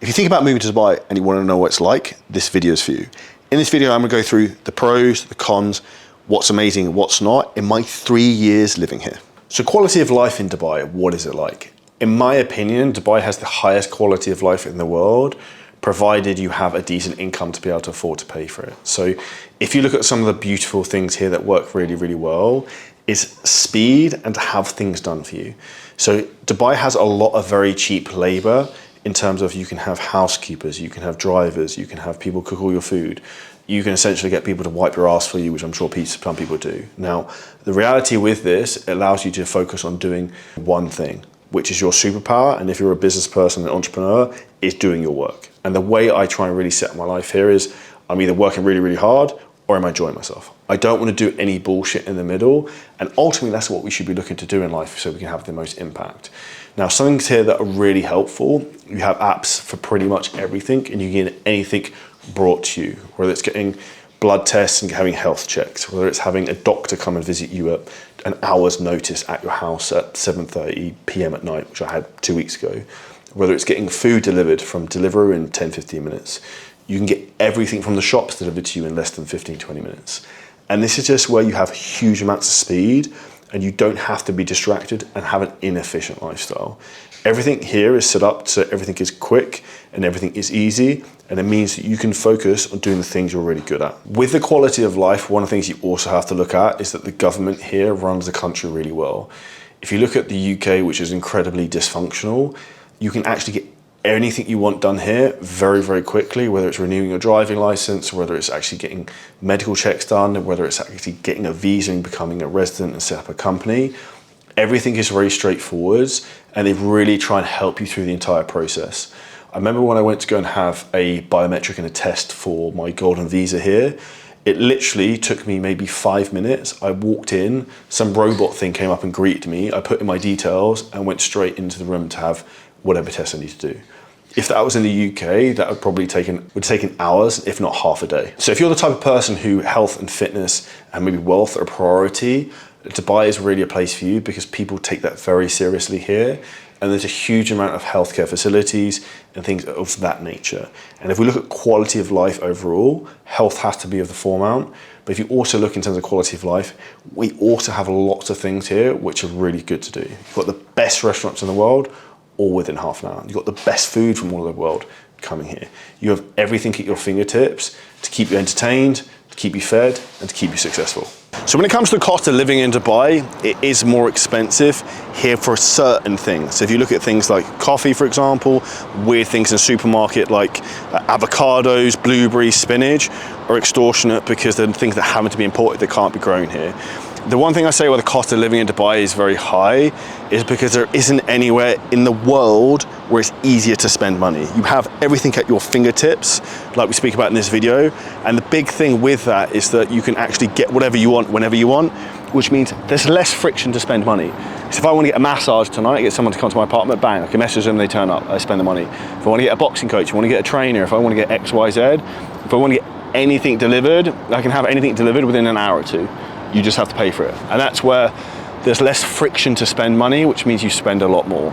If you think about moving to Dubai and you want to know what it's like, this video is for you. In this video, I'm going to go through the pros, the cons, what's amazing and what's not in my 3 years living here. So quality of life in Dubai, what is it like? In my opinion, Dubai has the highest quality of life in the world, provided you have a decent income to be able to afford to pay for it. So if you look at some of the beautiful things here that work really, really well, is speed and to have things done for you. So Dubai has a lot of very cheap labor in terms of you can have housekeepers, you can have drivers, you can have people cook all your food. You can essentially get people to wipe your ass for you, which I'm sure some people do. Now, the reality with this, it allows you to focus on doing one thing, which is your superpower. And if you're a business person, an entrepreneur, is doing your work. And the way I try and really set my life here is I'm either working really, really hard or I'm enjoying myself. I don't want to do any bullshit in the middle. And ultimately, that's what we should be looking to do in life so we can have the most impact. Now, some things here that are really helpful, you have apps for pretty much everything and you get anything brought to you, whether it's getting blood tests and having health checks, whether it's having a doctor come and visit you at an hour's notice at your house at 7:30 p.m. at night, which I had 2 weeks ago, whether it's getting food delivered from Deliveroo in 10-15 minutes. You can get everything from the shops delivered to you in less than 15-20 minutes. And this is just where you have huge amounts of speed and you don't have to be distracted and have an inefficient lifestyle. Everything here is set up so everything is quick and everything is easy, and it means that you can focus on doing the things you're really good at. With the quality of life, one of the things you also have to look at is that the government here runs the country really well. If you look at the UK, which is incredibly dysfunctional, you can actually get anything you want done here very, very quickly, whether it's renewing your driving license, whether it's actually getting medical checks done, whether it's actually getting a visa and becoming a resident and set up a company. Everything is very straightforward and they really try and help you through the entire process. I remember when I went to go and have a biometric and a test for my golden visa here, it literally took me maybe 5 minutes. I walked in, some robot thing came up and greeted me, I put in my details and went straight into the room to have whatever test I need to do. If that was in the UK, that would probably would taken hours, if not half a day. So if you're the type of person who health and fitness and maybe wealth are a priority, Dubai is really a place for you because people take that very seriously here. And there's a huge amount of healthcare facilities and things of that nature. And if we look at quality of life overall, health has to be of the foremount. But if you also look in terms of quality of life, we also have lots of things here which are really good to do. You've got the best restaurants in the world, all within half an hour. You've got the best food from all over the world coming here. You have everything at your fingertips to keep you entertained, to keep you fed, and to keep you successful. So when it comes to the cost of living in Dubai, it is more expensive here for certain things. So if you look at things like coffee, for example, weird things in the supermarket like avocados, blueberries, spinach are extortionate because they're things that happen to be imported that can't be grown here. The one thing I say why the cost of living in Dubai is very high is because there isn't anywhere in the world where it's easier to spend money. You have everything at your fingertips, like we speak about in this video. And the big thing with that is that you can actually get whatever you want, whenever you want, which means there's less friction to spend money. So if I want to get a massage tonight, I get someone to come to my apartment, bang, I can message them, they turn up, I spend the money. If I want to get a boxing coach, I want to get a trainer, if I want to get X, Y, Z, if I want to get anything delivered, I can have anything delivered within an hour or two. You just have to pay for it. And that's where there's less friction to spend money, which means you spend a lot more.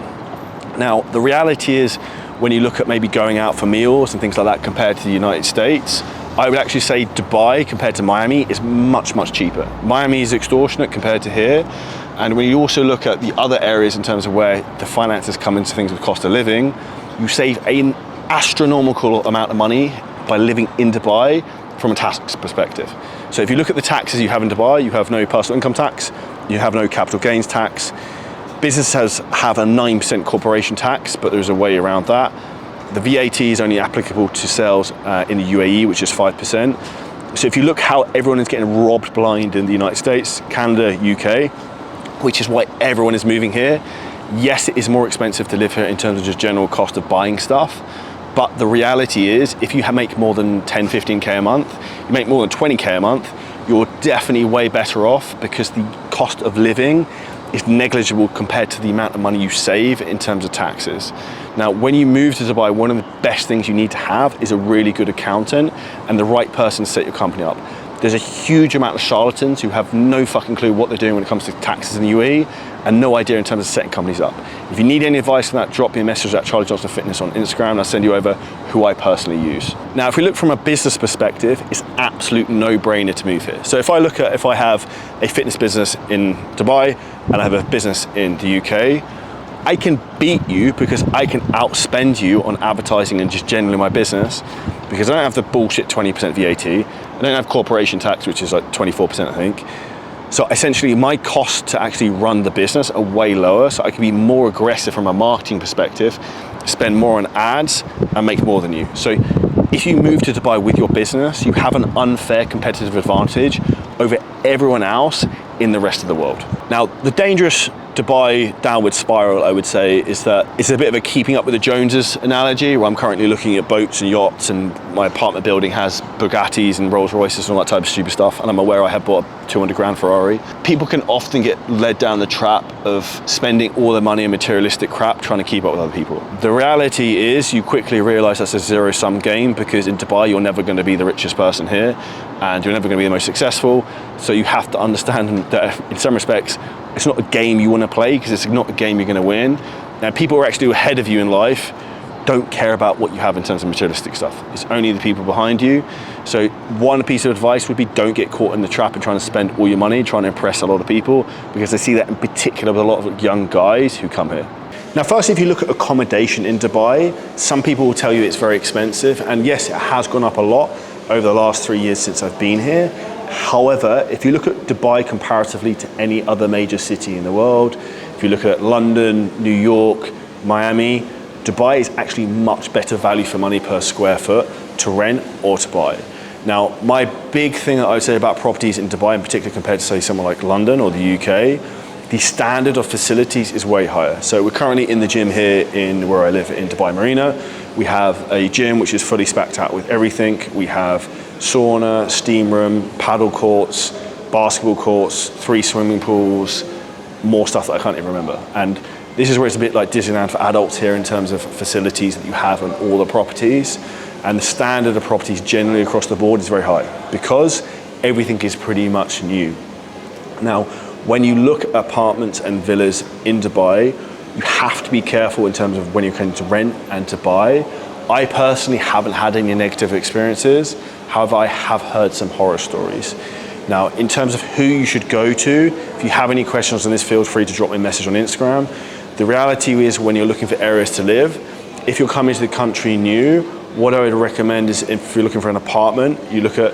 Now, the reality is when you look at maybe going out for meals and things like that compared to the United States, I would actually say Dubai compared to Miami is much, much cheaper. Miami is extortionate compared to here. And when you also look at the other areas in terms of where the finances come into things with cost of living, you save an astronomical amount of money by living in Dubai from a tax perspective. So if you look at the taxes you have in Dubai, you have no personal income tax, you have no capital gains tax. Businesses have a 9% corporation tax, but there's a way around that. The VAT is only applicable to sales in the UAE, which is 5%. So if you look how everyone is getting robbed blind in the United States, Canada, UK, which is why everyone is moving here. Yes, it is more expensive to live here in terms of just general cost of buying stuff. But the reality is, if you make more than 10, 15K a month, you make more than 20K a month, you're definitely way better off because the cost of living is negligible compared to the amount of money you save in terms of taxes. Now, when you move to Dubai, one of the best things you need to have is a really good accountant and the right person to set your company up. There's a huge amount of charlatans who have no fucking clue what they're doing when it comes to taxes in the UAE and no idea in terms of setting companies up. If you need any advice on that, drop me a message at Charlie Johnson Fitness on Instagram and I'll send you over who I personally use. Now, if we look from a business perspective, it's absolute no-brainer to move here. So if I have a fitness business in Dubai and I have a business in the UK, I can beat you because I can outspend you on advertising and just generally my business because I don't have the bullshit 20% VAT. I don't have corporation tax, which is like 24%, I think. So essentially my costs to actually run the business are way lower. So I can be more aggressive from a marketing perspective, spend more on ads and make more than you. So if you move to Dubai with your business, you have an unfair competitive advantage over everyone else in the rest of the world. Now, the dangerous Dubai downward spiral, I would say, is that it's a bit of a keeping up with the Joneses analogy, where I'm currently looking at boats and yachts, and my apartment building has Bugattis and Rolls Royces and all that type of stupid stuff, and I'm aware I have bought a 200 grand Ferrari. People can often get led down the trap of spending all their money on materialistic crap trying to keep up with other people. The reality is you quickly realize that's a zero-sum game, because in Dubai you're never going to be the richest person here and you're never going to be the most successful. So you have to understand that in some respects it's not a game you want to play, because it's not a game you're going to win. Now, people who are actually ahead of you in life don't care about what you have in terms of materialistic stuff. It's only the people behind you. So one piece of advice would be, don't get caught in the trap of trying to spend all your money trying to impress a lot of people, because I see that in particular with a lot of young guys who come here. Now, firstly, if you look at accommodation in Dubai, some people will tell you it's very expensive, and yes, it has gone up a lot over the last 3 years since I've been here. However, if you look at Dubai comparatively to any other major city in the world, if you look at London, New York, Miami, Dubai is actually much better value for money per square foot to rent or to buy. Now, my big thing that I would say about properties in Dubai, in particular compared to, say, somewhere like London or the UK, the standard of facilities is way higher. So we're currently in the gym here in where I live in Dubai Marina. We have a gym which is fully spacked out with everything. We have sauna, steam room, paddle courts, basketball courts, 3 swimming pools, more stuff that I can't even remember. And this is where it's a bit like Disneyland for adults here in terms of facilities that you have on all the properties. And the standard of properties generally across the board is very high because everything is pretty much new. Now, when you look at apartments and villas in Dubai, you have to be careful in terms of when you're going to rent and to buy. I personally haven't had any negative experiences. However, I have heard some horror stories. Now, in terms of who you should go to, if you have any questions on this, feel free to drop me a message on Instagram. The reality is, when you're looking for areas to live, if you're coming to the country new, what I would recommend is, if you're looking for an apartment, you look at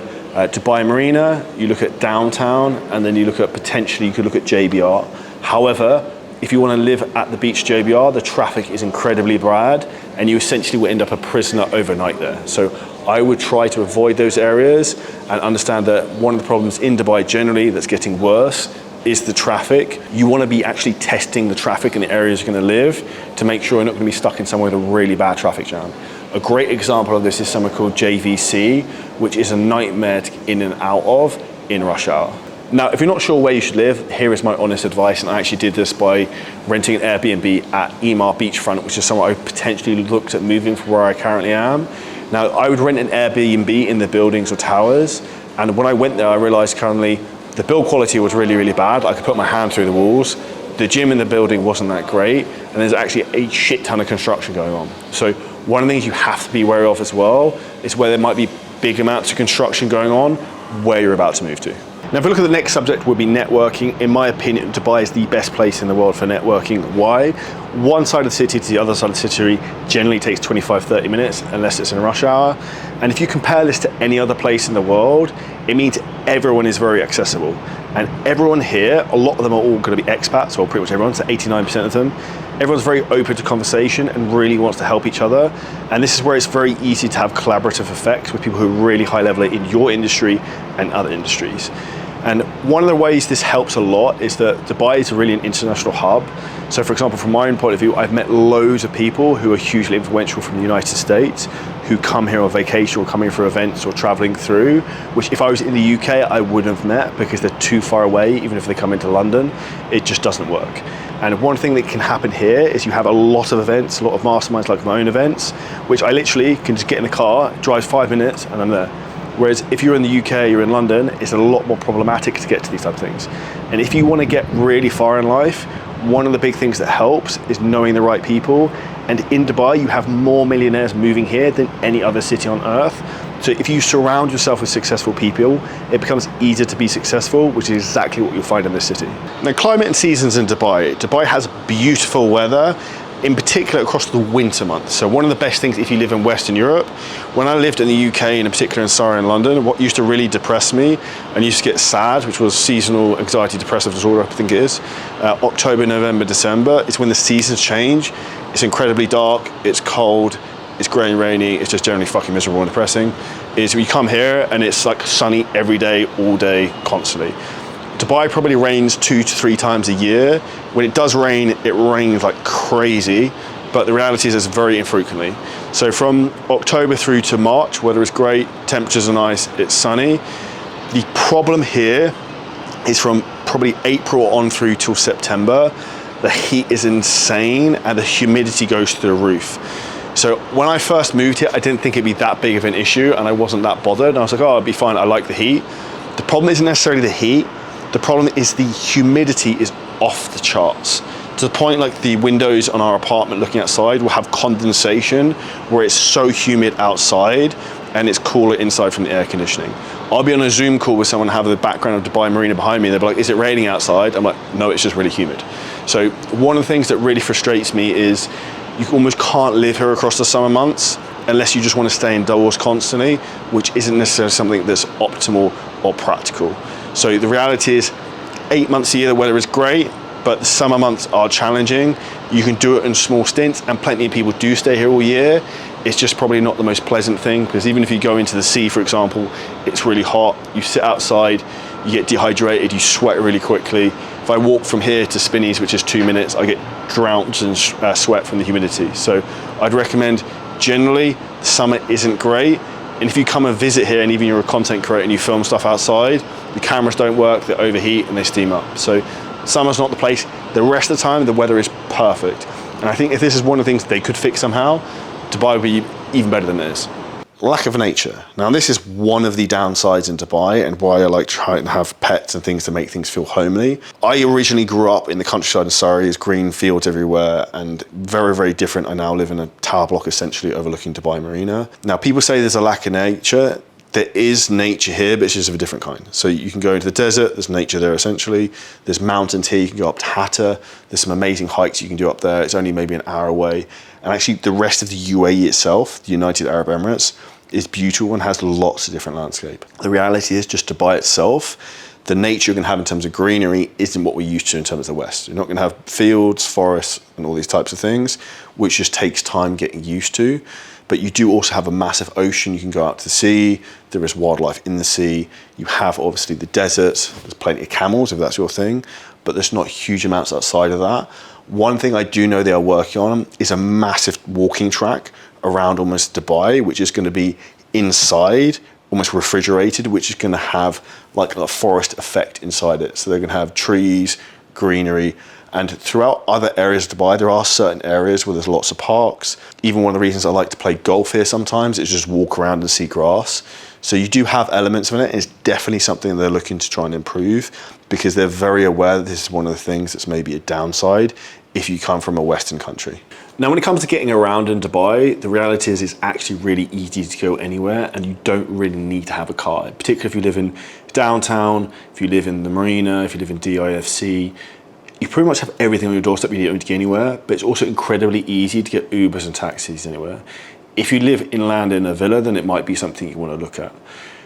Dubai Marina, you look at downtown, and then you look at potentially, you could look at JBR. However, if you want to live at the beach JBR, the traffic is incredibly bad and you essentially will end up a prisoner overnight there. So I would try to avoid those areas and understand that one of the problems in Dubai generally that's getting worse is the traffic. You want to be actually testing the traffic in the areas you're going to live to make sure you're not going to be stuck in somewhere with a really bad traffic jam. A great example of this is somewhere called JVC, which is a nightmare to get in and out of in rush hour. Now, if you're not sure where you should live, here is my honest advice, and I actually did this by renting an Airbnb at Emaar Beachfront, which is somewhere I potentially looked at moving from where I currently am. Now, I would rent an Airbnb in the buildings or towers, and when I went there, I realized currently the build quality was really, really bad. I could put my hand through the walls. The gym in the building wasn't that great, and there's actually a shit ton of construction going on. So one of the things you have to be wary of as well is where there might be big amounts of construction going on where you're about to move to. Now, if we look at the next subject, would be networking. In my opinion, Dubai is the best place in the world for networking. Why? One side of the city to the other side of the city generally takes 25-30 minutes, unless it's in rush hour. And if you compare this to any other place in the world, it means everyone is very accessible. And everyone here, a lot of them are all going to be expats, or pretty much everyone, so 89% of them. Everyone's very open to conversation and really wants to help each other. And this is where it's very easy to have collaborative effects with people who are really high level in your industry and other industries. And one of the ways this helps a lot is that Dubai is really an international hub. So for example, from my own point of view, I've met loads of people who are hugely influential from the United States who come here on vacation or coming for events or traveling through, which if I was in the UK, I wouldn't have met because they're too far away. Even if they come into London, it just doesn't work. And one thing that can happen here is you have a lot of events, a lot of masterminds like my own events, which I literally can just get in the car, drive 5 minutes and I'm there. Whereas if you're in the UK, you're in London, it's a lot more problematic to get to these type of things. And if you want to get really far in life, one of the big things that helps is knowing the right people. And in Dubai, you have more millionaires moving here than any other city on earth. So if you surround yourself with successful people, it becomes easier to be successful, which is exactly what you'll find in this city. Now, climate and seasons in Dubai. Dubai has beautiful weather, in particular across the winter months. So one of the best things if you live in Western Europe, when I lived in the UK, and in particular in Surrey and London, what used to really depress me and used to get sad, which was seasonal anxiety depressive disorder, I think it is, October, November, December, it's when the seasons change. It's incredibly dark, it's cold, it's grey and rainy, it's just generally fucking miserable and depressing. Is when you come here and it's like sunny every day, all day, constantly. Dubai probably rains 2 to 3 times a year. When it does rain, it rains like crazy, but the reality is it's very infrequently. So from October through to March, weather is great, temperatures are nice, it's sunny. The problem here is from probably April on through till September, the heat is insane and the humidity goes through the roof. So when I first moved here, I didn't think it'd be that big of an issue and I wasn't that bothered. And I was like, oh, it'd be fine, I like the heat. The problem isn't necessarily the heat. The problem is the humidity is off the charts. To the point like the windows on our apartment looking outside will have condensation where it's so humid outside and it's cooler inside from the air conditioning. I'll be on a Zoom call with someone having the background of Dubai Marina behind me. They'll be like, is it raining outside? I'm like, no, it's just really humid. So one of the things that really frustrates me is you almost can't live here across the summer months unless you just want to stay indoors constantly, which isn't necessarily something that's optimal or practical. So the reality is 8 months a year, the weather is great, but the summer months are challenging. You can do it in small stints and plenty of people do stay here all year. It's just probably not the most pleasant thing because even if you go into the sea, for example, it's really hot. You sit outside, you get dehydrated, you sweat really quickly. If I walk from here to Spinneys, which is 2 minutes, I get drenched in sweat from the humidity. So I'd recommend generally the summer isn't great. And if you come and visit here and even you're a content creator and you film stuff outside, the cameras don't work, they overheat and they steam up. So summer's not the place. The rest of the time, the weather is perfect. And I think if this is one of the things they could fix somehow, Dubai would be even better than it is. Lack of nature. Now this is one of the downsides in Dubai and why I like trying to have pets and things to make things feel homely. I originally grew up in the countryside in Surrey, there's green fields everywhere and very, very different. I now live in a tower block essentially overlooking Dubai Marina. Now people say there's a lack of nature. There is nature here, but it's just of a different kind. So you can go into the desert, there's nature there essentially. There's mountains here, you can go up to Hatta. There's some amazing hikes you can do up there. It's only maybe an hour away. And actually the rest of the UAE itself, the United Arab Emirates, is beautiful and has lots of different landscape. The reality is just Dubai itself, the nature you're gonna have in terms of greenery isn't what we're used to in terms of the West. You're not gonna have fields, forests, and all these types of things, which just takes time getting used to. But you do also have a massive ocean. You can go out to the sea. There is wildlife in the sea. You have obviously the deserts. There's plenty of camels if that's your thing, but there's not huge amounts outside of that. One thing I do know they are working on is a massive walking track around almost Dubai, which is going to be inside, almost refrigerated, which is going to have like a forest effect inside it. So they're going to have trees, greenery, and throughout other areas of Dubai, there are certain areas where there's lots of parks. Even one of the reasons I like to play golf here sometimes is just walk around and see grass. So you do have elements of it. It's definitely something they're looking to try and improve because they're very aware that this is one of the things that's maybe a downside if you come from a Western country. Now, when it comes to getting around in Dubai, the reality is it's actually really easy to go anywhere and you don't really need to have a car, particularly if you live in downtown, if you live in the marina, if you live in DIFC. You pretty much have everything on your doorstep you don't need to get anywhere, but it's also incredibly easy to get Ubers and taxis anywhere. If you live inland in a villa, then it might be something you want to look at.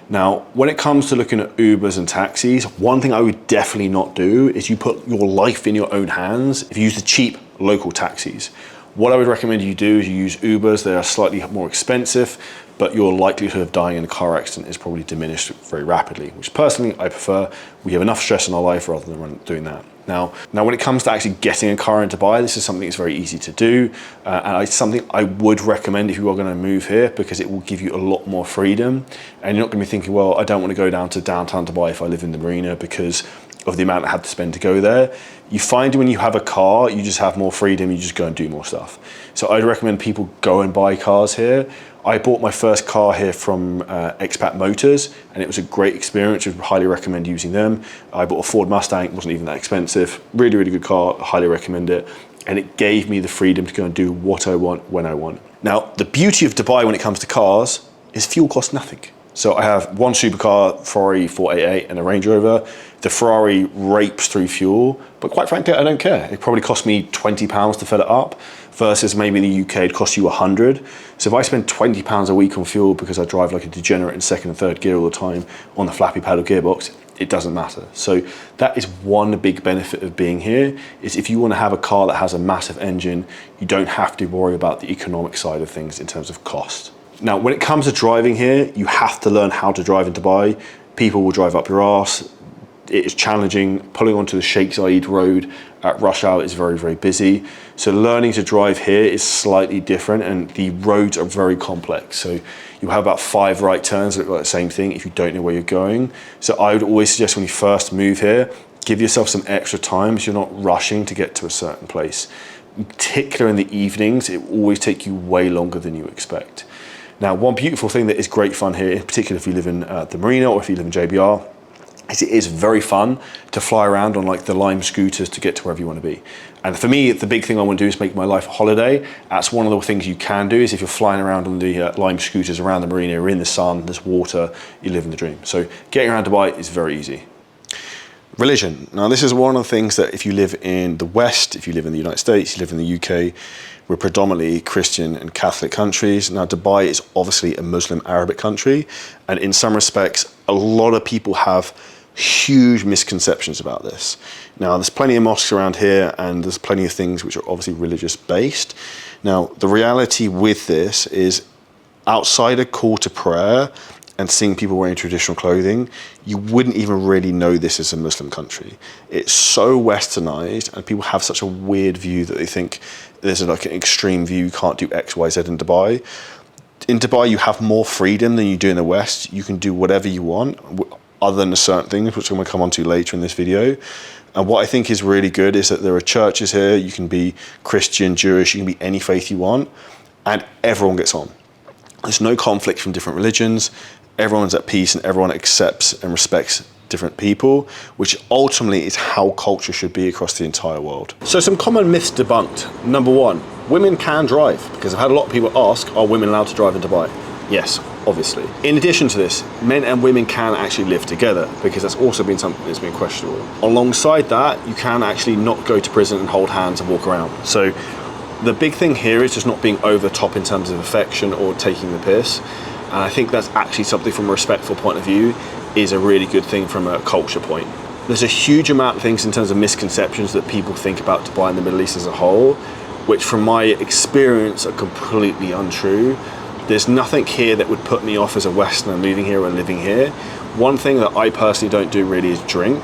Now, when it comes to looking at Ubers and taxis, one thing I would definitely not do is you put your life in your own hands if you use the cheap local taxis. What I would recommend you do is you use Ubers. They are slightly more expensive, but your likelihood of dying in a car accident is probably diminished very rapidly, which personally I prefer. We have enough stress in our life rather than doing that. Now when it comes to actually getting a car in Dubai, this is something that's very easy to do. And it's something I would recommend if you are going to move here because it will give you a lot more freedom. And you're not going to be thinking, well, I don't want to go down to downtown Dubai if I live in the marina because of the amount I have to spend to go there. You find when you have a car, you just have more freedom, you just go and do more stuff. So I'd recommend people go and buy cars here. I bought my first car here from Expat Motors, and it was a great experience. I would highly recommend using them. I bought a Ford Mustang, it wasn't even that expensive. Really, really good car, I highly recommend it. And it gave me the freedom to go and do what I want, when I want. Now, the beauty of Dubai when it comes to cars is fuel costs nothing. So I have one supercar, Ferrari 488, and a Range Rover. The Ferrari rapes through fuel, but quite frankly, I don't care. It probably cost me £20 to fill it up, versus maybe in the UK it'd cost you 100. So if I spend £20 a week on fuel because I drive like a degenerate in second and third gear all the time on the flappy paddle gearbox, it doesn't matter. So that is one big benefit of being here, is if you want to have a car that has a massive engine, you don't have to worry about the economic side of things in terms of cost. Now, when it comes to driving here, you have to learn how to drive in Dubai. People will drive up your arse. It is challenging. Pulling onto the Sheikh Zayed road at rush hour is very, very busy. So learning to drive here is slightly different, and the roads are very complex. So you have about 5 right turns that look like the same thing if you don't know where you're going. So I would always suggest when you first move here, give yourself some extra time so you're not rushing to get to a certain place. In particular in the evenings, it will always take you way longer than you expect. Now, one beautiful thing that is great fun here, in particular if you live in the marina or if you live in JBR, is it is very fun to fly around on like the Lime scooters to get to wherever you want to be. And for me, the big thing I want to do is make my life a holiday. That's one of the things you can do, is if you're flying around on the Lime scooters around the marina, you're in the sun, there's water, you live in the dream. So getting around Dubai is very easy. Religion. Now, this is one of the things that if you live in the West, if you live in the United States, you live in the UK, we're predominantly Christian and Catholic countries. Now, Dubai is obviously a Muslim Arabic country, and in some respects, a lot of people have huge misconceptions about this. Now, there's plenty of mosques around here, and there's plenty of things which are obviously religious based. Now, the reality with this is, outside a call to prayer and seeing people wearing traditional clothing, you wouldn't even really know this is a Muslim country. It's so westernized, and people have such a weird view that they think there's like an extreme view, you can't do X, Y, Z in Dubai. In Dubai, you have more freedom than you do in the West. You can do whatever you want, other than certain things, which I'm going to come on to later in this video. And what I think is really good is that there are churches here. You can be Christian, Jewish, you can be any faith you want, and everyone gets on. There's no conflict from different religions. Everyone's at peace, and everyone accepts and respects different people, which ultimately is how culture should be across the entire world. So some common myths debunked. Number 1, women can drive, because I've had a lot of people ask, are women allowed to drive in Dubai? Yes, obviously. In addition to this, men and women can actually live together, because that's also been something that's been questionable. Alongside that, you can actually not go to prison and hold hands and walk around. So the big thing here is just not being over the top in terms of affection or taking the piss. And I think that's actually something from a respectful point of view is a really good thing from a culture point. There's a huge amount of things in terms of misconceptions that people think about Dubai and the Middle East as a whole, which from my experience are completely untrue. There's nothing here that would put me off as a Westerner moving here or living here. One thing that I personally don't do really is drink.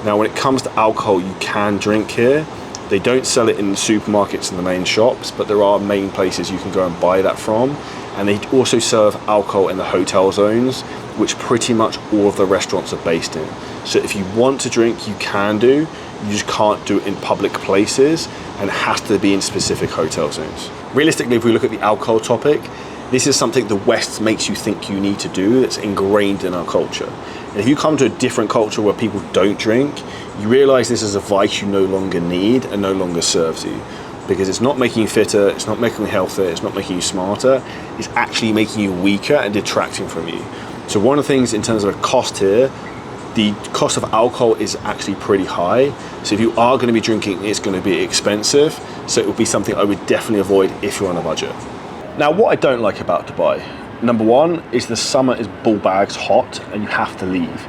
Now, when it comes to alcohol, you can drink here. They don't sell it in the supermarkets and the main shops, but there are main places you can go and buy that from. And they also serve alcohol in the hotel zones, which pretty much all of the restaurants are based in. So if you want to drink, you can do. You just can't do it in public places, and it has to be in specific hotel zones. Realistically, if we look at the alcohol topic, this is something the West makes you think you need to do, that's ingrained in our culture. And if you come to a different culture where people don't drink, you realize this is a vice you no longer need and no longer serves you. Because it's not making you fitter, it's not making you healthier, it's not making you smarter, it's actually making you weaker and detracting from you. So one of the things in terms of a cost here, the cost of alcohol is actually pretty high. So if you are going to be drinking, it's going to be expensive. So it would be something I would definitely avoid if you're on a budget. Now, what I don't like about Dubai, number 1 is the summer is ball bags hot and you have to leave.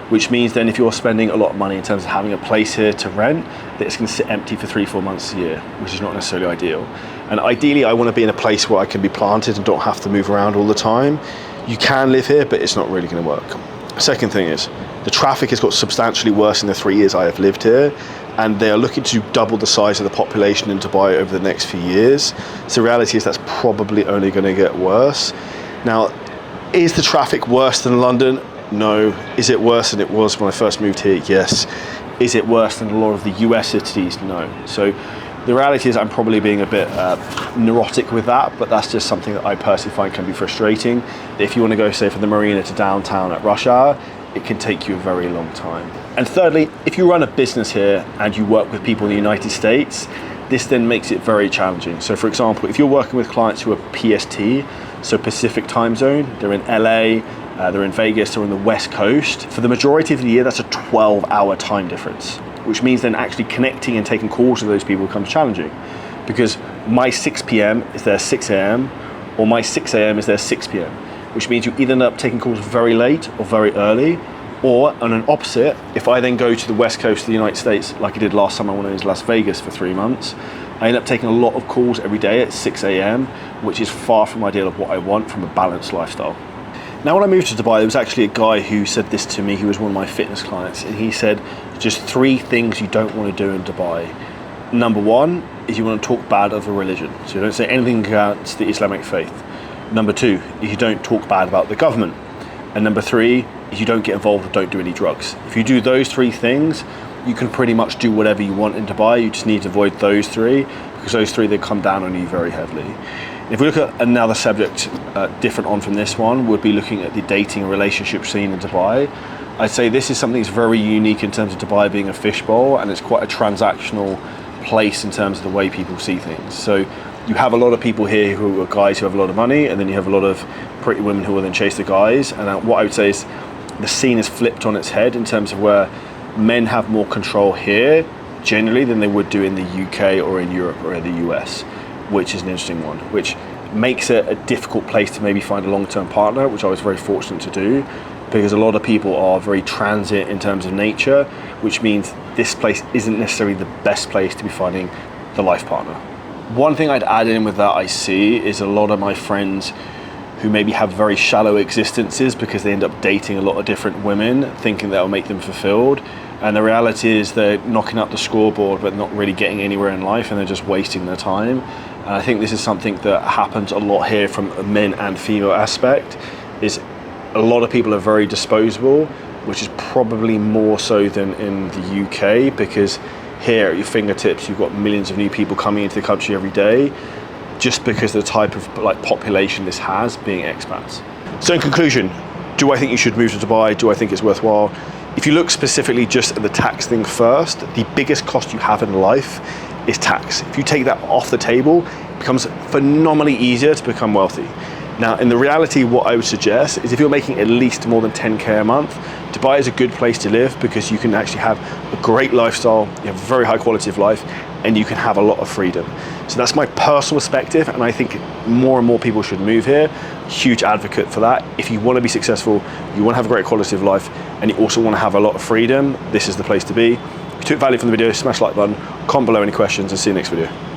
Which means then if you're spending a lot of money in terms of having a place here to rent, that it's going to sit empty for 3-4 months a year, which is not necessarily ideal. And ideally, I want to be in a place where I can be planted and don't have to move around all the time. You can live here, but it's not really going to work. Second thing is, the traffic has got substantially worse in the 3 years I have lived here, and they are looking to double the size of the population in Dubai over the next few years. So the reality is that's probably only going to get worse. Now, is the traffic worse than London? No. Is it worse than it was when I first moved here? Yes. Is it worse than a lot of the US cities? No. So The reality is I'm probably being a bit neurotic with that, but that's just something that I personally find can be frustrating. If you want to go, say, from the marina to downtown at rush hour, it can take you a very long time. And thirdly, if you run a business here and you work with people in the United States, this then makes it very challenging. So for example, if you're working with clients who are PST, so Pacific time zone, they're in LA, they're in Vegas, they're on the West Coast. For the majority of the year, that's a 12-hour time difference, which means then actually connecting and taking calls with those people becomes challenging, because my 6 p.m. is their 6 a.m. or my 6 a.m. is their 6 p.m., which means you either end up taking calls very late or very early, or on an opposite, if I then go to the West Coast of the United States, like I did last summer when I was in Las Vegas for 3 months, I end up taking a lot of calls every day at 6 a.m., which is far from ideal of what I want from a balanced lifestyle. Now, when I moved to Dubai, there was actually a guy who said this to me. He was one of my fitness clients, and he said, just 3 things you don't want to do in Dubai. Number 1 is you want to talk bad of a religion. So you don't say anything against the Islamic faith. Number 2 is you don't talk bad about the government. And number 3 is you don't get involved or don't do any drugs. If you do those 3 things, you can pretty much do whatever you want in Dubai. You just need to avoid those 3, because those 3, they come down on you very heavily. If we look at another subject different on from this one, would be looking at the dating and relationship scene in Dubai. I'd say this is something that's very unique in terms of Dubai being a fishbowl, and it's quite a transactional place in terms of the way people see things. So you have a lot of people here who are guys who have a lot of money, and then you have a lot of pretty women who will then chase the guys. And what I would say is the scene is flipped on its head in terms of where men have more control here generally than they would do in the UK or in Europe or in the US, which is an interesting one, which makes it a difficult place to maybe find a long-term partner, which I was very fortunate to do, because a lot of people are very transient in terms of nature, which means this place isn't necessarily the best place to be finding the life partner. One thing I'd add in with that I see is a lot of my friends who maybe have very shallow existences because they end up dating a lot of different women, thinking that'll make them fulfilled. And the reality is they're knocking up the scoreboard, but not really getting anywhere in life, and they're just wasting their time. And I think this is something that happens a lot here from a men and female aspect, is a lot of people are very disposable, which is probably more so than in the UK, because here at your fingertips, you've got millions of new people coming into the country every day, just because of the type of population this has, being expats. So in conclusion, do I think you should move to Dubai? Do I think it's worthwhile? If you look specifically just at the tax thing first, the biggest cost you have in life is tax. If you take that off the table, it becomes phenomenally easier to become wealthy. Now, in the reality, what I would suggest is if you're making at least more than 10K a month, Dubai is a good place to live, because you can actually have a great lifestyle, you have a very high quality of life, and you can have a lot of freedom. So that's my personal perspective, and I think more and more people should move here. Huge advocate for that. If you want to be successful, you want to have a great quality of life, and you also want to have a lot of freedom, this is the place to be. If you took value from the video, smash the like button, comment below any questions, and see you next video.